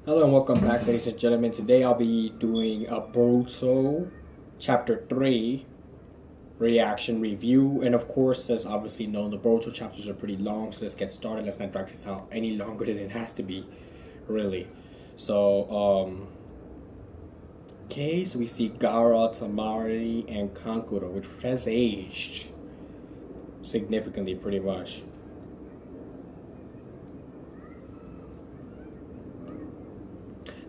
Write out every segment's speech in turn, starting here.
Hello and welcome back, ladies and gentlemen. Today I'll be doing a Boruto Chapter 3 reaction review. And of course, as obviously known, the Boruto chapters are pretty long, so let's get started. Let's not drag this out any longer than it has to be, really. So we see Gaara, Tamari, and Kankuro, which has aged significantly, pretty much.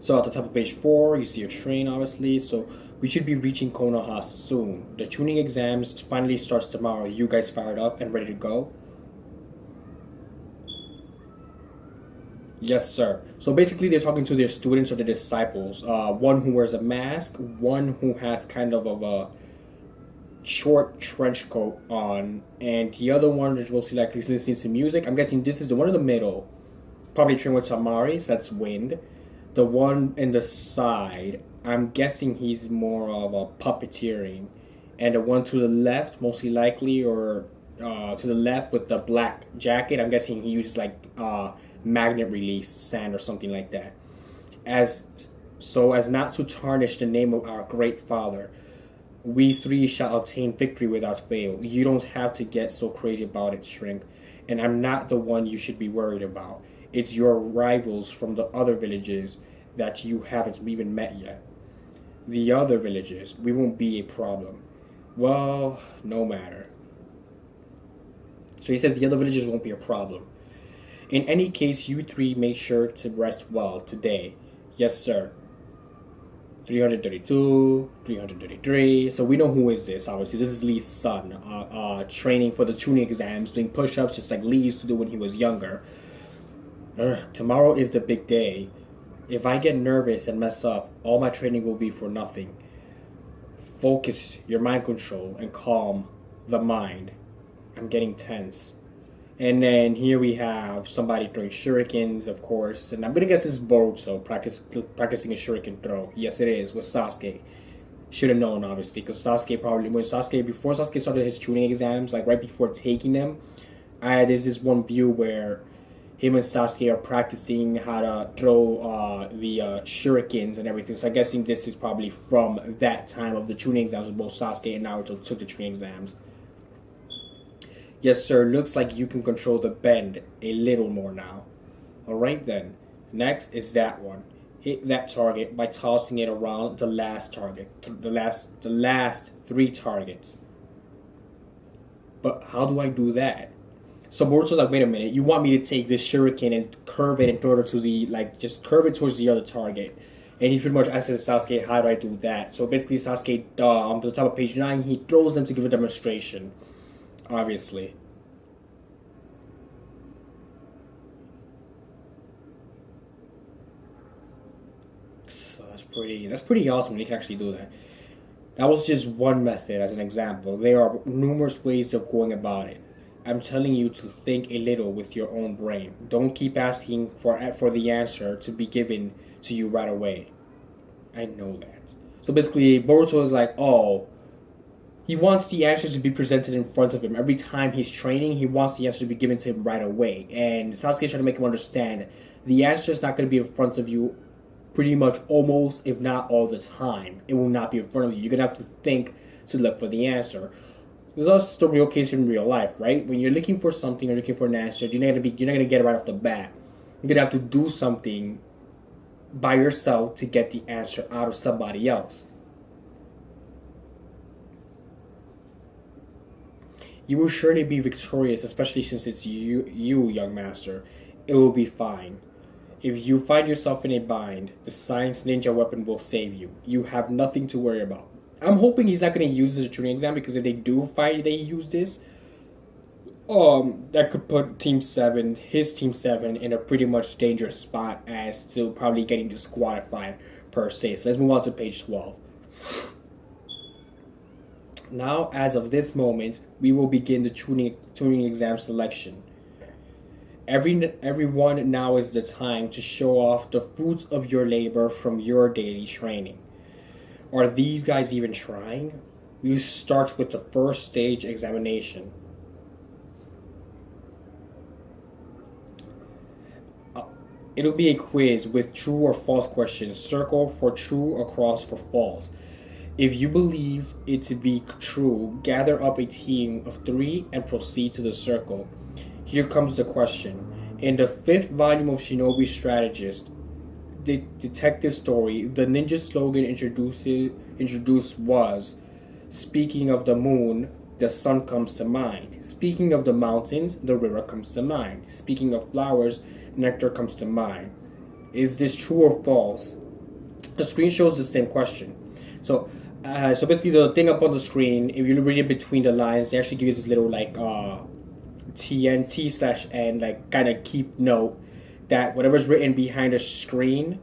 So at the top of page 4, you see a train, obviously. So we should be reaching Konoha soon. The tuning exams finally starts tomorrow. You guys fired up and ready to go? Yes, sir. So basically, they're talking to their students or their disciples. One who wears a mask, one who has kind of a short trench coat on, and the other one is mostly likely listening to music. I'm guessing this is the one in the middle. Probably train with Tamari, so that's Wind. The one in the side, I'm guessing he's more of a puppeteering. And the one to the left, mostly likely, or to the left with the black jacket, I'm guessing he uses like magnet release sand or something like that. As so as not to tarnish the name of our great father, we three shall obtain victory without fail. You don't have to get so crazy about it, Shrink. And I'm not the one you should be worried about. It's your rivals from the other villages that you haven't even met yet. The other villages, we won't be a problem. Well, no matter. So he says the other villages won't be a problem. In any case, you three make sure to rest well today. Yes, sir. 332, 333. So we know who is this, obviously. This is Lee's son, training for the CHUUNIN exams, doing push-ups just like Lee used to do when he was younger. Tomorrow is the big day. If I get nervous and mess up, all my training will be for nothing. Focus your mind control and calm the mind. I'm getting tense. And then here we have somebody throwing shurikens, of course. And I'm gonna guess this is Boruto practicing a shuriken throw. Yes, it is, with Sasuke. Should have known, obviously, because before Sasuke started his tuning exams, like right before taking them, there's this one view where him and Sasuke are practicing how to throw the shurikens and everything. So I'm guessing this is probably from that time of the tuning exams when both Sasuke and Naruto took the tuning exams. Yes, sir. Looks like you can control the bend a little more now. Alright then. Next is that one. Hit that target by tossing it around the last target. The last three targets. But how do I do that? So Boruto's like, wait a minute, you want me to take this shuriken and curve it and throw it to the, like, just curve it towards the other target. And he pretty much asks Sasuke, how do I do that? So basically Sasuke, on the top of page 9, he throws them to give a demonstration. Obviously. So that's pretty awesome when you can actually do that. That was just one method as an example. There are numerous ways of going about it. I'm telling you to think a little with your own brain. Don't keep asking for the answer to be given to you right away. I know that. So basically, Boruto is like, oh, he wants the answers to be presented in front of him. Every time he's training, he wants the answer to be given to him right away. And Sasuke's trying to make him understand the answer is not going to be in front of you pretty much almost, if not all the time. It will not be in front of you. You're going to have to think to look for the answer. That's the real case in real life, right? When you're looking for something or looking for an answer, you're not gonna get it right off the bat. You're gonna have to do something by yourself to get the answer out of somebody else. You will surely be victorious, especially since it's you, young master. It will be fine. If you find yourself in a bind, the science ninja weapon will save you. You have nothing to worry about. I'm hoping he's not going to use this as a training exam, because if they do find they use this, that could put his Team 7, in a pretty much dangerous spot as to probably getting disqualified per se. So let's move on to page 12. Now, as of this moment, we will begin the tuning exam selection. Everyone, now is the time to show off the fruits of your labor from your daily training. Are these guys even trying? You start with the first stage examination. It'll be a quiz with true or false questions. Circle for true or cross for false. If you believe it to be true, gather up a team of three and proceed to the circle. Here comes the question. In the fifth volume of Shinobi Strategist, detective story, the ninja slogan introduced was, "Speaking of the moon, the sun comes to mind. Speaking of the mountains, the river comes to mind. Speaking of flowers, nectar comes to mind." Is this true or false? The screen shows the same question. So basically, the thing up on the screen, if you read it between the lines, they actually give you this little like T/N like kind of keep note that whatever's written behind the screen,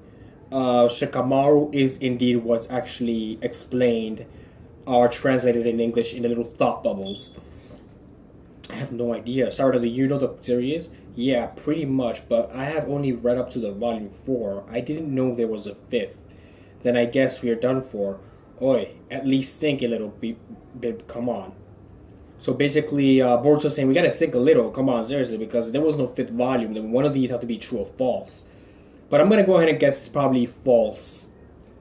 Shikamaru is indeed what's actually explained or translated in English in the little thought bubbles. I have no idea. Sarah, do you know the series? Yeah, pretty much, but I have only read up to the volume 4. I didn't know there was a fifth. Then I guess we are done for. Oi, at least think a little, bit. Come on. So basically, Boruto's saying we gotta think a little. Come on, seriously, because there was no fifth volume. Then one of these have to be true or false. But I'm gonna go ahead and guess it's probably false.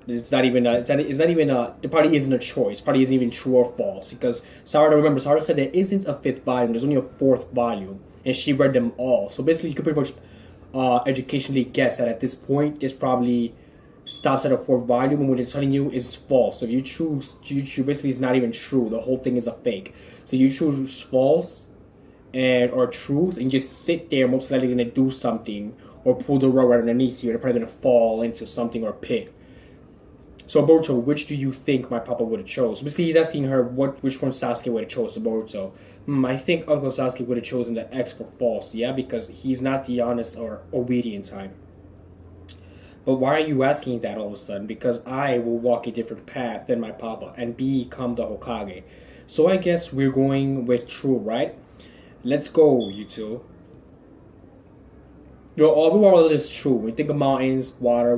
It's not even. It probably isn't a choice. Probably isn't even true or false because Sarada said there isn't a fifth volume. There's only a fourth volume, and she read them all. So basically, you could pretty much educationally guess that at this point, this probably stops at a fourth volume, and what they're telling you is false. So if you choose, basically it's not even true. The whole thing is a fake. So you choose false or truth, and just sit there. Most likely gonna do something or pull the rug right underneath you. They're probably gonna fall into something or pit. So Boruto, which do you think my papa would have chose? So basically, he's asking her which one Sasuke would have chose. So Boruto, I think Uncle Sasuke would have chosen the X for false. Yeah, because he's not the honest or obedient type. But why are you asking that all of a sudden? Because I will walk a different path than my papa and become the Hokage. So I guess we're going with true, right? Let's go, you two. Overall, it is true. When you think of mountains, water,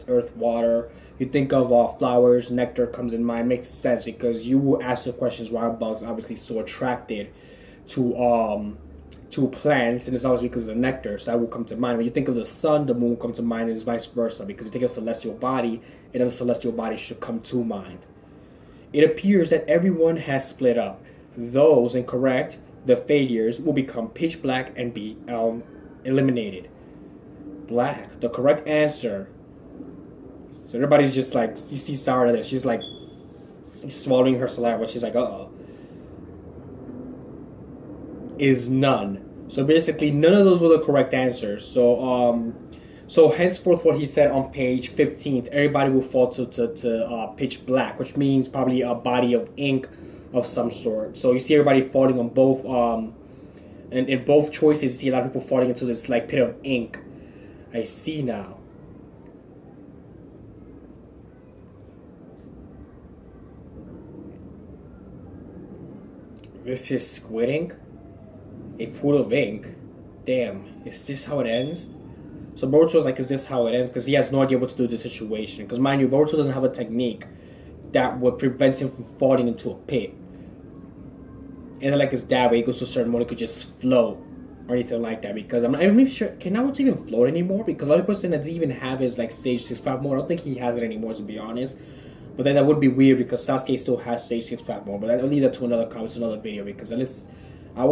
earth, water. You think of flowers, nectar comes in mind. Makes sense because you will ask the questions why are bugs obviously so attracted to plants, and it's always because of the nectar. So that will come to mind. When you think of the sun, the moon will come to mind, and it's vice versa. Because you think of celestial body, another celestial body should come to mind. It appears that everyone has split up. Those incorrect, the failures, will become pitch black and be eliminated. Black, the correct answer. So everybody's just like, you see Sarah there, she's like swallowing her saliva. She's like, uh-oh. Is none. So basically, none of those were the correct answers. So henceforth, what he said on page 15, everybody will fall to pitch black, which means probably a body of ink of some sort. So you see everybody falling on both, and in both choices, you see a lot of people falling into this like pit of ink. I see now. This is squid ink? A pool of ink? Damn, is this how it ends? So Boruto's like, is this how it ends? Because he has no idea what to do with the situation. Because mind you, Boruto doesn't have a technique that would prevent him from falling into a pit. And like his dad, where he goes to a certain mode, he could just float or anything like that. Because I'm not even sure, can Naruto even float anymore? Because a lot of people saying that doesn't even have his like Sage 6-5 mode. I don't think he has it anymore, to be honest. But then that would be weird because Sasuke still has Sage 6-5 mode. But I'll leave that to another comment, to another video. Because at least I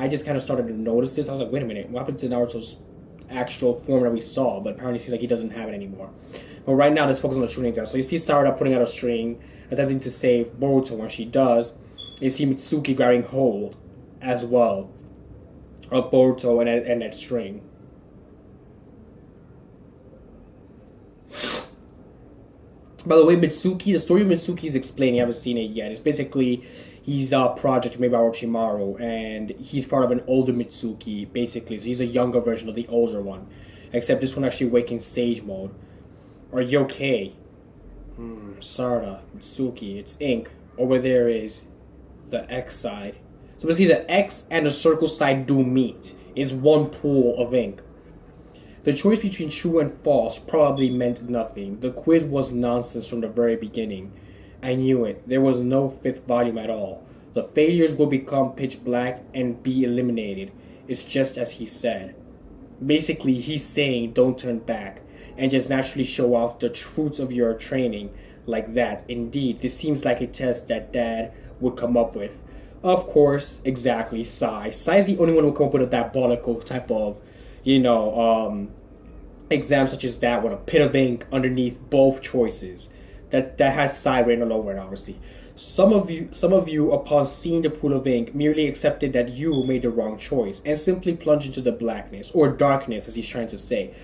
just kind of started to notice this. I was like, wait a minute, what happened to Naruto's actual form that we saw? But apparently it seems like he doesn't have it anymore. But right now, let's focus on the CHUUNIN exam. So you see Sarada putting out a string, attempting to save Boruto. When she does, you see Mitsuki grabbing hold as well of Boruto and that string. By the way, Mitsuki, the story of Mitsuki is explained. You haven't seen it yet. It's basically he's a project made by Orochimaru, and he's part of an older Mitsuki, basically. So he's a younger version of the older one, except this one actually awakens Sage mode. Are you okay? Sarada, Mitsuki, it's ink. Over there is the X side. So basically, the X and the circle side do meet. It's one pool of ink. The choice between true and false probably meant nothing. The quiz was nonsense from the very beginning. I knew it. There was no fifth volume at all. The failures will become pitch black and be eliminated. It's just as he said. Basically, he's saying don't turn back and just naturally show off the fruits of your training like that. Indeed, this seems like a test that Dad would come up with. Of course, exactly, Sai. Sai's the only one who come up with a diabolical type of, you know, exam such as that with a pit of ink underneath both choices. That has Sai written all over it, obviously. Some of you, upon seeing the pool of ink, merely accepted that you made the wrong choice and simply plunged into the blackness or darkness, as he's trying to say.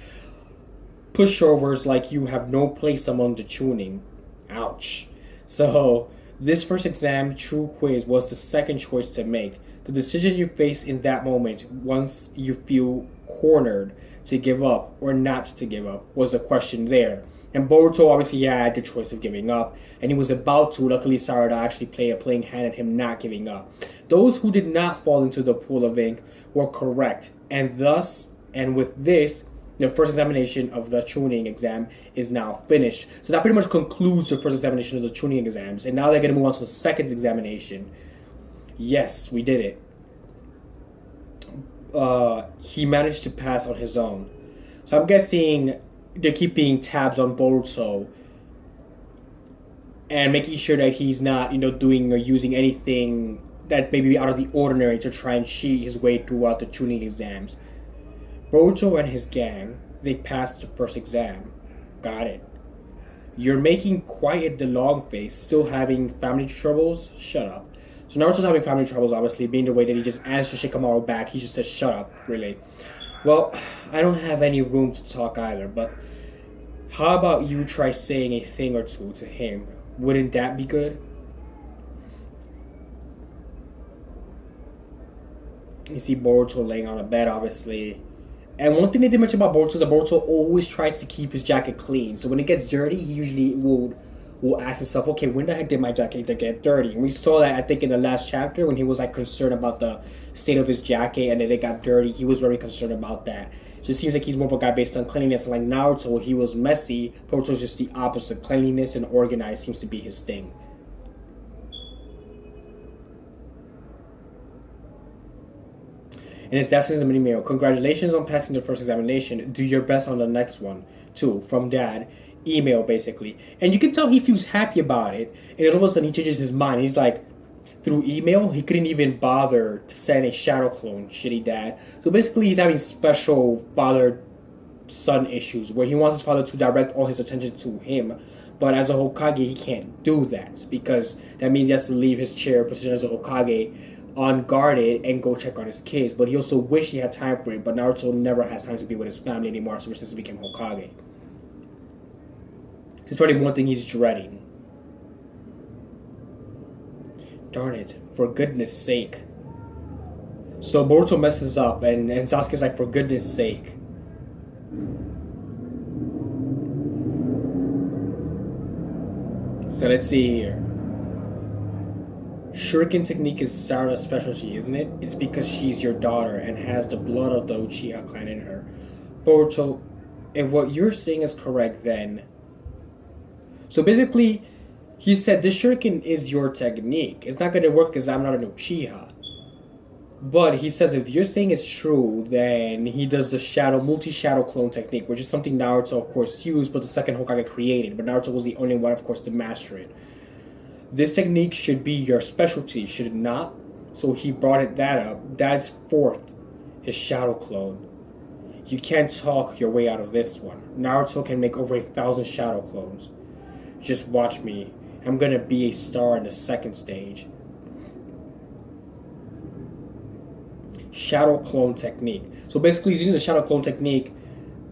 Pushovers like you have no place among the CHUUNIN. Ouch. So, this first exam, True Quiz, was the second choice to make. The decision you face in that moment, once you feel cornered to give up or not to give up, was a question there. And Boruto obviously had the choice of giving up, and he was about to. Luckily, Sarada actually played a playing hand at him not giving up. Those who did not fall into the pool of ink were correct, and thus, and with this, the first examination of the CHUUNIN exam is now finished. So that pretty much concludes the first examination of the CHUUNIN exams, and now they're going to move on to the second examination. Yes, we did it. He managed to pass on his own. So I'm guessing they're keeping tabs on Boruto and making sure that he's not, doing or using anything that may be out of the ordinary to try and cheat his way throughout the CHUUNIN exams. Boruto and his gang, they passed the first exam. Got it. You're making quiet the long face, still having family troubles? Shut up. So Naruto's having family troubles, obviously, being the way that he just answered Shikamaru back. He just said, shut up, really. Well, I don't have any room to talk either, but how about you try saying a thing or two to him? Wouldn't that be good? You see Boruto laying on a bed, obviously. And one thing they did mention about Boruto is that Boruto always tries to keep his jacket clean. So when it gets dirty, he usually will ask himself, okay, when the heck did my jacket get dirty? And we saw that, I think, in the last chapter when he was like concerned about the state of his jacket and that it got dirty. He was very concerned about that. So it seems like he's more of a guy based on cleanliness. And like Naruto, he was messy. Boruto's just the opposite. Cleanliness and organized seems to be his thing. And it's that's his email. Congratulations on passing the first examination. Do your best on the next one, too. From Dad. Email, basically. And you can tell he feels happy about it. And all of a sudden he changes his mind. He's like, through email, he couldn't even bother to send a shadow clone. Shitty dad. So basically he's having special father-son issues where he wants his father to direct all his attention to him. But as a Hokage, he can't do that because that means he has to leave his chair position as a Hokage unguarded and go check on his kids. But he also wished he had time for it. But Naruto never has time to be with his family anymore ever since he became Hokage. It's probably one thing he's dreading. Darn it, for goodness sake. So Boruto messes up and Sasuke's like, for goodness sake. So let's see here. Shuriken technique is Sarada's specialty, isn't it? It's because she's your daughter and has the blood of the Uchiha clan in her. Boruto, if what you're saying is correct, then... So basically, he said this shuriken is your technique. It's not going to work because I'm not an Uchiha. But he says if you're saying it's true, then he does the multi-shadow clone technique, which is something Naruto, of course, used, but the second Hokage created. But Naruto was the only one, of course, to master it. This technique should be your specialty, should it not? So he brought that up. That's fourth, his shadow clone. You can't talk your way out of this one. Naruto can make over 1,000 shadow clones. Just watch me. I'm gonna be a star in the second stage. Shadow clone technique. So basically, he's using the shadow clone technique.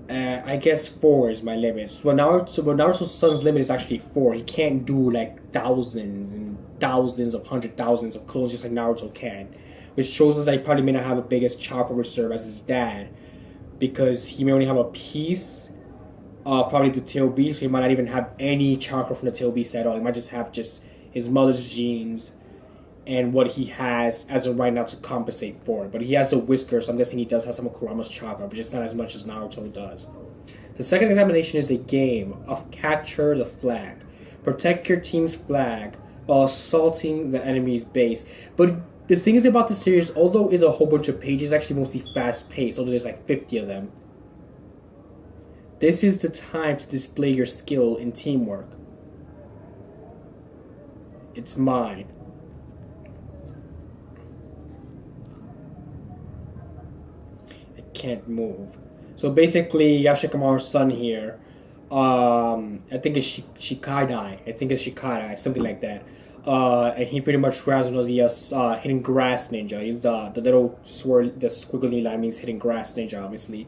I guess 4 is my limit. So Naruto's son's limit is actually 4. He can't do like thousands and thousands of 100,000s of clones just like Naruto can. Which shows us that he probably may not have the biggest chakra reserve as his dad. Because he may only have a piece. Probably the tail beast, so he might not even have any chakra from the tail beast at all. He might just have just his mother's genes and what he has as of right now to compensate for it. But he has the whiskers, so I'm guessing he does have some of Kurama's chakra, but just not as much as Naruto does. The second examination is a game of capture the flag. Protect your team's flag while assaulting the enemy's base. But The thing is about the series, although it's a whole bunch of pages, it's actually mostly fast paced, although there's like 50 of them. This is the time to display your skill in teamwork. It's mine. I can't move. So basically, you have Shikamaru's son here. I think it's Shikadai. I think it's Shikadai, something like that. And he pretty much grabs one of the hidden grass ninja. He's the little swirl, the squiggly line means hidden grass ninja, obviously.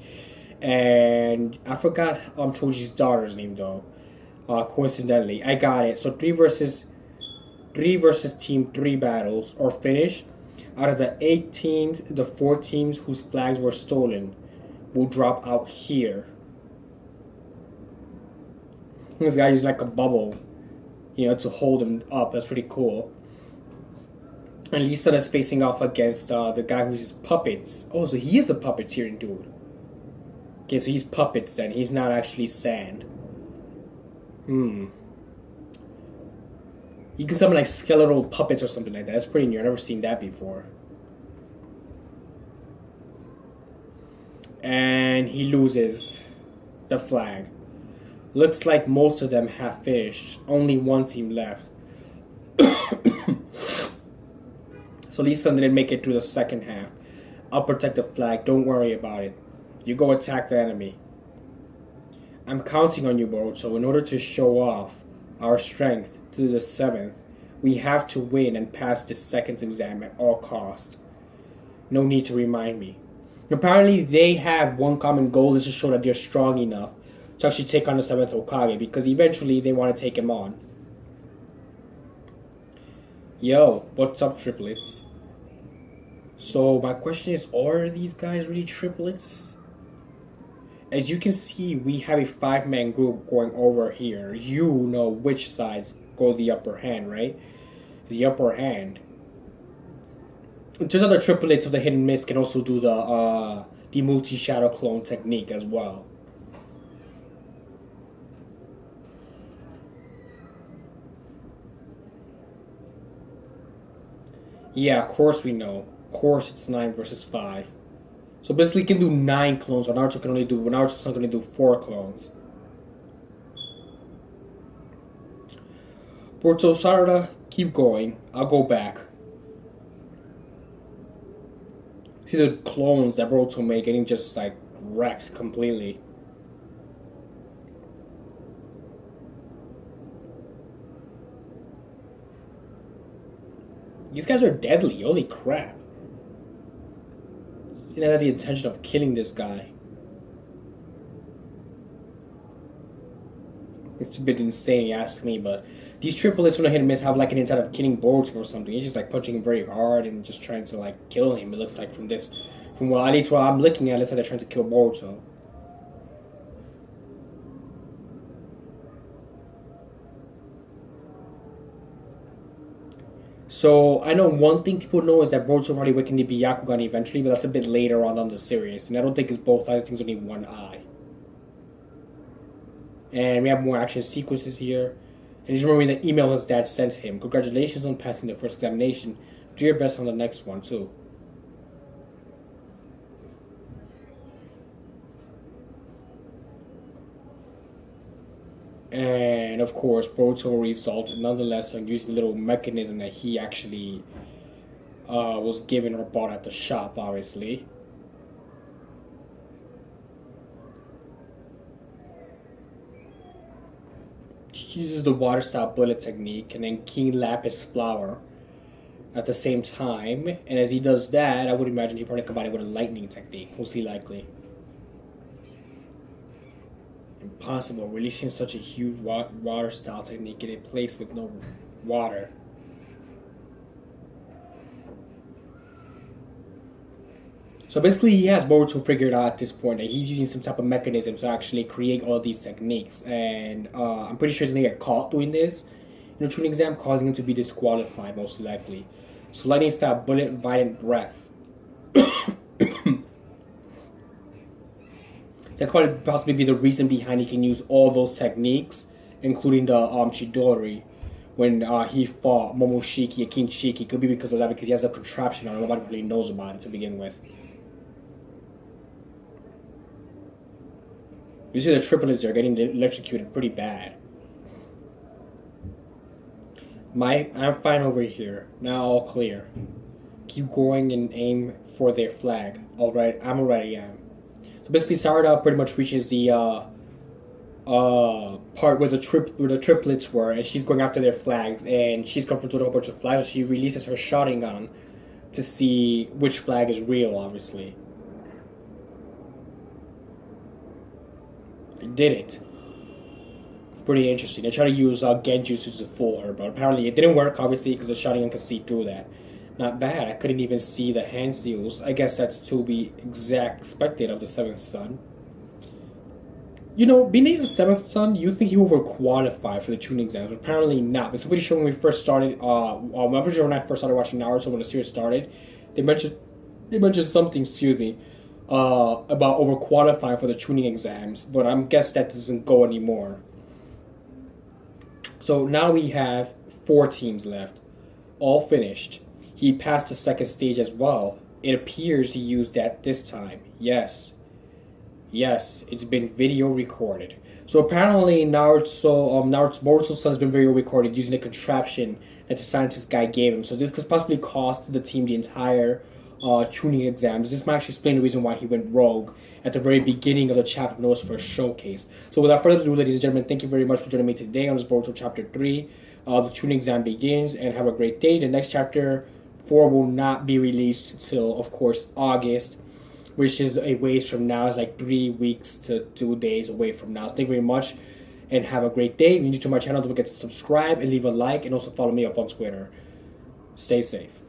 And I forgot Choji's daughter's name though. Coincidentally, I got it. So three versus team 3 battles or finish. Out of the 8 teams, the 4 teams whose flags were stolen will drop out here. This guy used like a bubble, to hold him up. That's pretty cool. And Lee-san is facing off against the guy who's his puppets. Oh, so he is a puppeteering dude. Okay, so he's puppets then. He's not actually sand. You can summon like skeletal puppets or something like that. That's pretty new. I've never seen that before. And he loses the flag. Looks like most of them have finished. Only one team left. So Lee-san didn't make it through the second half. I'll protect the flag. Don't worry about it. You go attack the enemy. I'm counting on you, Boruto. In order to show off our strength to the 7th, we have to win and pass the 2nd exam at all costs. No need to remind me. Apparently, they have one common goal is to show that they're strong enough to actually take on the 7th Hokage, because eventually they want to take him on. Yo, what's up, triplets? So my question is, are these guys really triplets? As you can see, we have a 5-man group going over here. You know which sides go the upper hand, right? The upper hand. Just other triplets of the Hidden Mist can also do the multi-shadow clone technique as well. Yeah, of course we know. Of course it's 9 versus 5. So basically you can do 9 clones, but Naruto's not going to do 4 clones. Boruto, Sarada, keep going. I'll go back. See the clones that Boruto made getting just like wrecked completely. These guys are deadly, holy crap. He didn't have the intention of killing this guy. It's a bit insane, you ask me, but these triplets from the Hit and Miss have like an intent of killing Boruto or something. He's just like punching him very hard and just trying to like kill him. It looks like from at least what I'm looking at, it looks like they're trying to kill Boruto. So, I know one thing people know is that Boruto probably awakened the Byakugan eventually, but that's a bit later on the series. And I don't think it's both eyes, I think it's only one eye. And we have more action sequences here. And just remember the email his dad sent him. Congratulations on passing the first examination. Do your best on the next one, too. And of course, Boruto results nonetheless on using the little mechanism that he actually was given or bought at the shop, obviously. He uses the water style bullet technique and then King Lapis flower at the same time. And as he does that, I would imagine he probably combine it with a lightning technique, most likely. Impossible, releasing such a huge water style technique in a place with no water. So basically he has Boruto figured out at this point that he's using some type of mechanism to actually create all these techniques, and I'm pretty sure he's gonna get caught doing this in the CHUUNIN exam, causing him to be disqualified most likely. So lightning style bullet, violent breath. That could possibly be the reason behind he can use all those techniques, including the Chidori, when he fought Momoshiki and King Shiki. Could be because of that, because he has a contraption on. Nobody really knows about it to begin with. You see the triplets are getting electrocuted pretty bad. I'm fine over here. Now all clear. Keep going and aim for their flag. Alright, I'm already am. So basically Sarada pretty much reaches the part where the triplets were, and she's going after their flags, and she's confronted with a whole bunch of flags. So she releases her shotting gun to see which flag is real, obviously. It did it. It's pretty interesting. They try to use Genjutsu to fool her, but apparently it didn't work, obviously, because the shotting gun could see through that. Not bad. I couldn't even see the hand seals. I guess that's to be expected of the seventh son. You know, being the seventh son, you think he will qualify for the CHUUNIN exams, but apparently not. But I'm pretty sure when we first started, I'm pretty sure when I first started watching Naruto, when the series started, they mentioned something, excuse me, about overqualifying for the CHUUNIN exams, but I guess that doesn't go anymore. So now we have 4 teams left, all finished. He passed the second stage as well. It appears he used that this time. Yes, it's been video recorded. So apparently Boruto's son has been video recorded using a contraption that the scientist guy gave him. So this could possibly cost the team the entire CHUUNIN exams. This might actually explain the reason why he went rogue at the very beginning of the chapter when it was first showcased. So without further ado, ladies and gentlemen, thank you very much for joining me today on this Boruto chapter 3. The CHUUNIN exam begins, and have a great day. The next chapter 4 will not be released till, of course, August, which is a ways from now. It's like 3 weeks to 2 days away from now. Thank you very much, and have a great day. If you're new to my channel, don't forget to subscribe and leave a like, and also follow me up on Twitter. Stay safe.